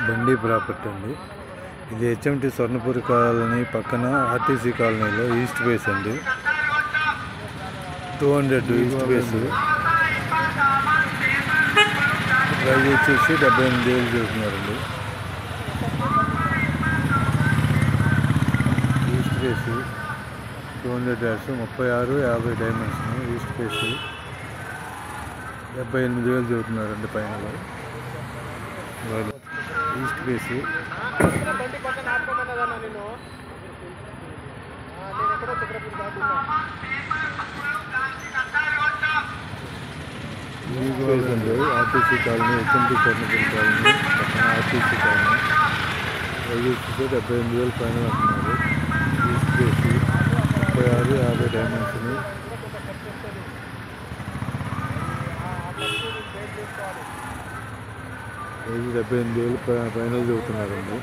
బండి ప్రాపర్టీ అండి. ఇది హెచ్ఎంటి స్వర్ణపురి కాలనీ పక్కన ఆర్టీసీ కాలనీలో ఈస్ట్ ఫేస్ అండి. 200 ఈస్ట్ ఫేస్. ప్రైజ్ వచ్చేసి 78,000 చూస్తున్నారండి. East face 200 ads 36-50 diamonds east face 78,000 చదువుతున్నారండి. పైన ఈస్ట్ ఫేస్ అండి. RTC colony HMT Swarnapuri colony పక్కన ఆర్టీసీ కాలనీ వచ్చేసి 78,000 పైన అంటున్నారు. ఈస్ట్ ఫేస్ 36-50 డైమండ్స్ 78,000 పైన చదువుతున్నారండి.